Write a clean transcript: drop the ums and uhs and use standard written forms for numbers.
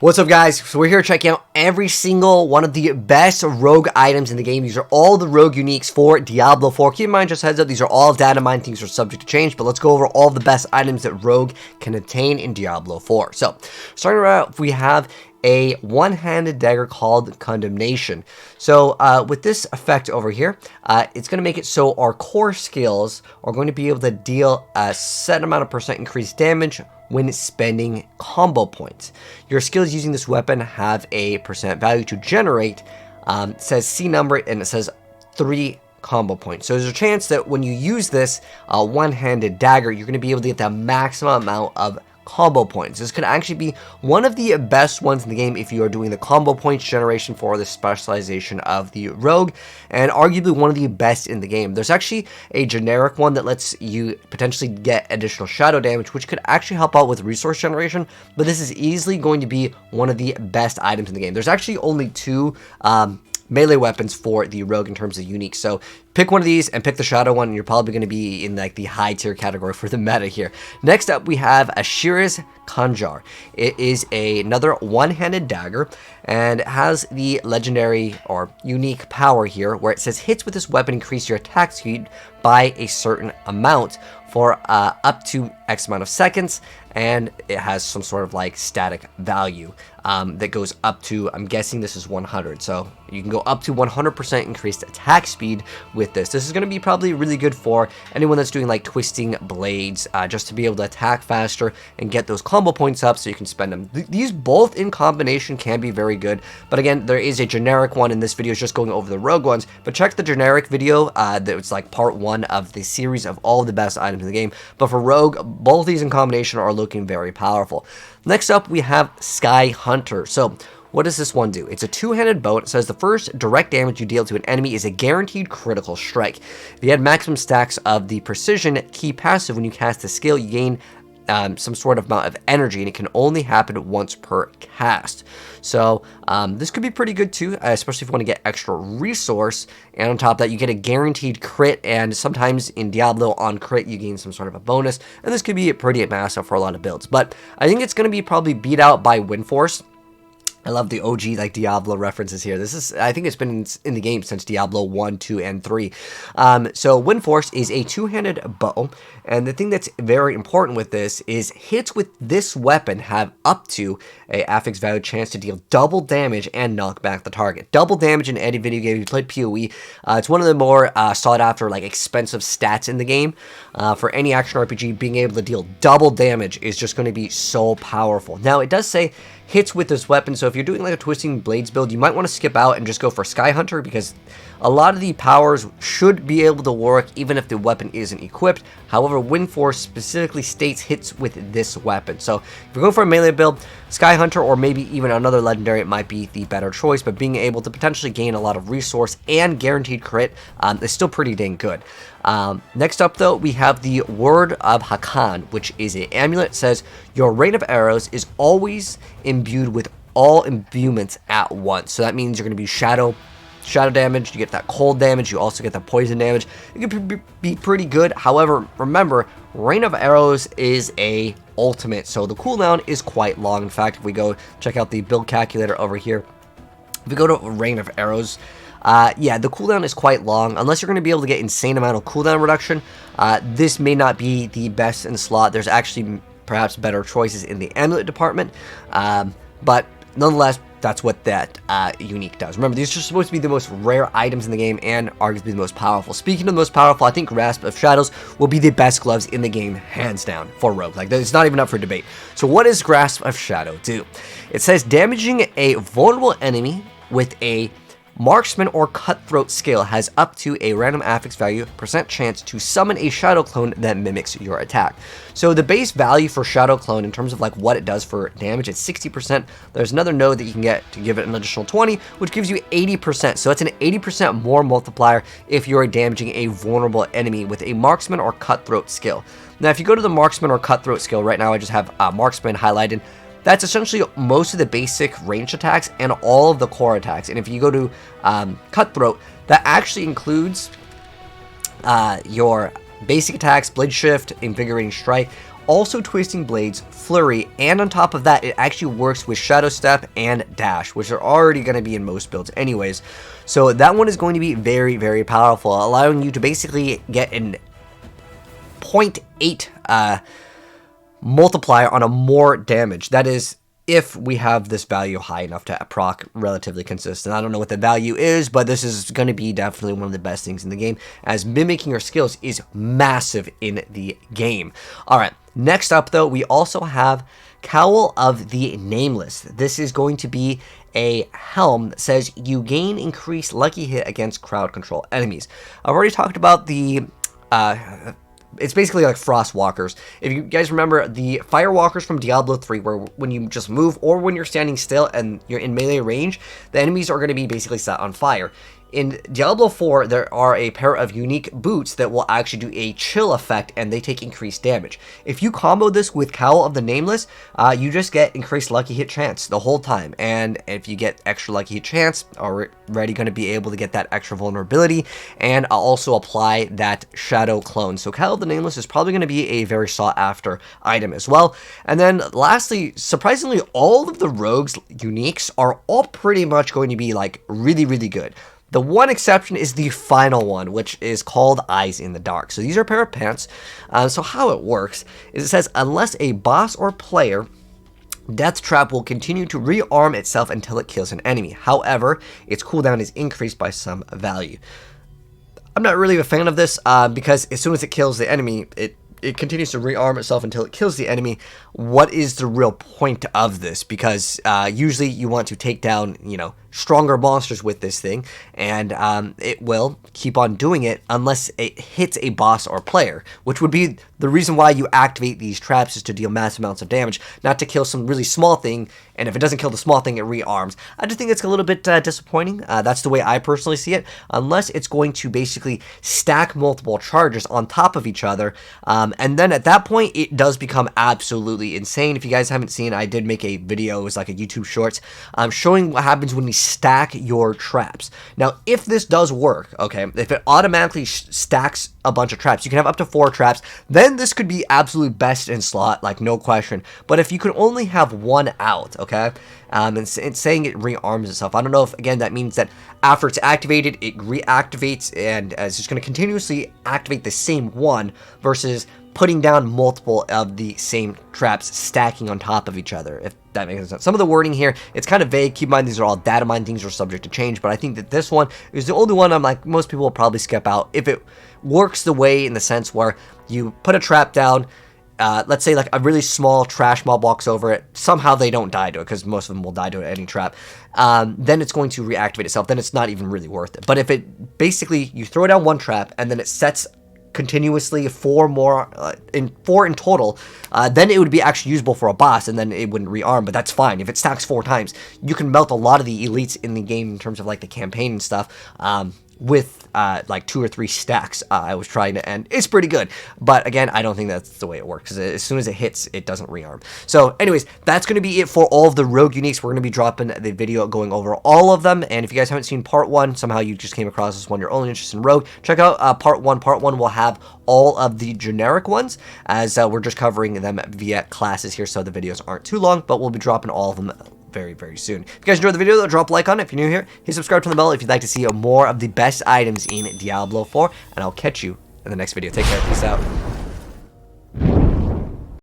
What's up, guys? So we're here checking out every single one of the best rogue items in the game. These are all the rogue uniques for Diablo 4. Keep in mind, just heads up, these are all data mine. Things are subject to change, but let's go over all the best items that rogue can attain in Diablo 4. So starting right out, we have a one-handed dagger called Condemnation. So with this effect over here, it's going to make it so our core skills are going to be able to deal a set amount of percent increased damage when spending combo points. Your skills using this weapon have a percent value to generate. It says C number and it says 3 combo points. So there's a chance that when you use this one-handed dagger, you're going to be able to get the maximum amount of combo points. This could actually be one of the best ones in the game if you are doing the combo points generation for the specialization of the rogue, and arguably one of the best in the game. There's actually a generic one that lets you potentially get additional shadow damage, which could actually help out with resource generation, but this is easily going to be one of the best items in the game. There's actually only 2 melee weapons for the rogue in terms of unique, so pick one of these and pick the shadow one, and you're probably going to be in like the high tier category for the meta here. Next up, we have Ashira's Kanjar. It is another one-handed dagger, and it has the legendary or unique power here where it says hits with this weapon increase your attack speed by a certain amount for up to X amount of seconds, and it has some sort of like static value that goes up to, I'm guessing this is 100, so you can go up to 100% increased attack speed with this. This is going to be probably really good for anyone that's doing like twisting blades, just to be able to attack faster and get those combo points up so you can spend them. These both in combination can be very good, but again, there is a generic one, and this video is just going over the rogue ones, but check the generic video that was like part 1 of the series of all the best items in the game. But for rogue, both these in combination are looking very powerful. Next up, we have Sky Hunter. So what does this one do? It's a 2-handed bow. It says the first direct damage you deal to an enemy is a guaranteed critical strike. If you had maximum stacks of the precision key passive when you cast a skill, you gain some sort of amount of energy, and it can only happen once per cast. So this could be pretty good too, especially if you want to get extra resource, and on top of that you get a guaranteed crit, and sometimes in Diablo on crit you gain some sort of a bonus, and this could be pretty massive for a lot of builds. But I think it's going to be probably beat out by Windforce. I love the OG like Diablo references here. This is, I think it's been in the game since Diablo 1, 2, and 3. So Windforce is a 2-handed bow, and the thing that's very important with this is hits with this weapon have up to a affix value chance to deal double damage and knock back the target. Double damage in any video game. If you played PoE, it's one of the more sought after, like expensive stats in the game. For any action RPG, being able to deal double damage is just going to be so powerful. Now it does say hits with this weapon, so if you're doing like a twisting blades build, you might want to skip out and just go for Sky Hunter, because a lot of the powers should be able to work even if the weapon isn't equipped. However, Windforce specifically states hits with this weapon, so if you're going for a melee build, Sky Hunter or maybe even another legendary, it might be the better choice, but being able to potentially gain a lot of resource and guaranteed crit is still pretty dang good. Next up though, we have the Word of Hakan, which is an amulet. It says your rain of arrows is always imbued with all imbuements at once. So that means you're going to be shadow damage, you get that cold damage, you also get that poison damage. It could be pretty good. However, remember, rain of arrows is a ultimate, so the cooldown is quite long. In fact, if we go check out the build calculator over here, if we go to rain of arrows, yeah, the cooldown is quite long. Unless you're going to be able to get insane amount of cooldown reduction, this may not be the best in slot. There's actually perhaps better choices in the amulet department, but nonetheless, that's what that unique does. Remember, these are supposed to be the most rare items in the game and arguably the most powerful. Speaking of the most powerful, I think Grasp of Shadows will be the best gloves in the game, hands down, for rogue. Like, it's not even up for debate. So what does Grasp of Shadow do? It says damaging a vulnerable enemy with a marksman or cutthroat skill has up to a random affix value % chance to summon a shadow clone that mimics your attack. So the base value for shadow clone in terms of like what it does for damage, it's 60%. There's another node that you can get to give it an additional 20, which gives you 80%. So it's an 80% more multiplier if you're damaging a vulnerable enemy with a marksman or cutthroat skill. Now if you go to the marksman or cutthroat skill, right now I just have marksman highlighted. That's essentially most of the basic range attacks and all of the core attacks. And if you go to Cutthroat, that actually includes your basic attacks, Blade Shift, Invigorating Strike, also Twisting Blades, Flurry, and on top of that, it actually works with Shadow Step and Dash, which are already going to be in most builds anyways. So that one is going to be very, very powerful, allowing you to basically get an 0.8 multiplier on a more damage. That is, if we have this value high enough to proc relatively consistent. I don't know what the value is, but this is going to be definitely one of the best things in the game, as mimicking your skills is massive in the game. Alright, next up though, we also have Cowl of the Nameless. This is going to be a helm that says you gain increased lucky hit against crowd control enemies. I've already talked about the it's basically like Frost Walkers. If you guys remember the Fire Walkers from Diablo 3, where when you just move or when you're standing still and you're in melee range, the enemies are going to be basically set on fire. In Diablo 4, there are a pair of unique boots that will actually do a chill effect, and they take increased damage. If you combo this with Cowl of the Nameless, you just get increased lucky hit chance the whole time. And if you get extra lucky hit chance, already going to be able to get that extra vulnerability, and also apply that shadow clone. So Cowl of the Nameless is probably going to be a very sought after item as well. And then lastly, surprisingly, all of the rogues uniques are all pretty much going to be like really, really good. The one exception is the final one, which is called Eyes in the Dark. So these are a pair of pants. So how it works is it says, unless a boss or player, Death Trap will continue to rearm itself until it kills an enemy. However, its cooldown is increased by some value. I'm not really a fan of this because as soon as it kills the enemy, it continues to rearm itself until it kills the enemy. What is the real point of this? Because usually you want to take down, you know, stronger monsters with this thing, and it will keep on doing it unless it hits a boss or player, which would be the reason why you activate these traps, is to deal massive amounts of damage, not to kill some really small thing, and if it doesn't kill the small thing, it rearms. I just think it's a little bit disappointing. That's the way I personally see it, unless it's going to basically stack multiple charges on top of each other, and then at that point, it does become absolutely insane. If you guys haven't seen, I did make a video, it was like a YouTube Shorts, showing what happens when we stack your traps. Now, if this does work, okay, if it automatically stacks a bunch of traps, you can have up to 4 traps, then this could be absolute best in slot, like no question. But if you could only have 1 out, okay, and it's saying it rearms itself, I don't know if, again, that means that after it's activated, it reactivates, and it's just going to continuously activate the same one versus putting down multiple of the same traps stacking on top of each other, if that makes sense. Some of the wording here, it's kind of vague. Keep in mind, these are all data mine things, are subject to change, but I think that this one is the only one I'm like, most people will probably skip out if it works the way, in the sense where you put a trap down, let's say like a really small trash mob walks over it, somehow they don't die to it, because most of them will die to any trap, then it's going to reactivate itself, then it's not even really worth it. But if it basically, you throw down 1 trap, and then it sets continuously 4 more, 4 in total, then it would be actually usable for a boss, and then it wouldn't rearm, but that's fine. If it stacks 4 times, you can melt a lot of the elites in the game in terms of like the campaign and stuff, with like 2 or 3 stacks. I was trying to end. It's pretty good, but again, I don't think that's the way it works, because as soon as it hits, it doesn't rearm. So anyways, that's going to be it for all of the rogue uniques. We're going to be dropping the video going over all of them, and if you guys haven't seen part 1, somehow you just came across this one, you're only interested in rogue, check out part 1. Part 1 will have all of the generic ones, as we're just covering them via classes here, so the videos aren't too long, but we'll be dropping all of them very, very soon. If you guys enjoyed the video, though, drop a like on it. If you're new here, hit subscribe to the bell if you'd like to see more of the best items in Diablo 4, and I'll catch you in the next video. Take care. Peace out.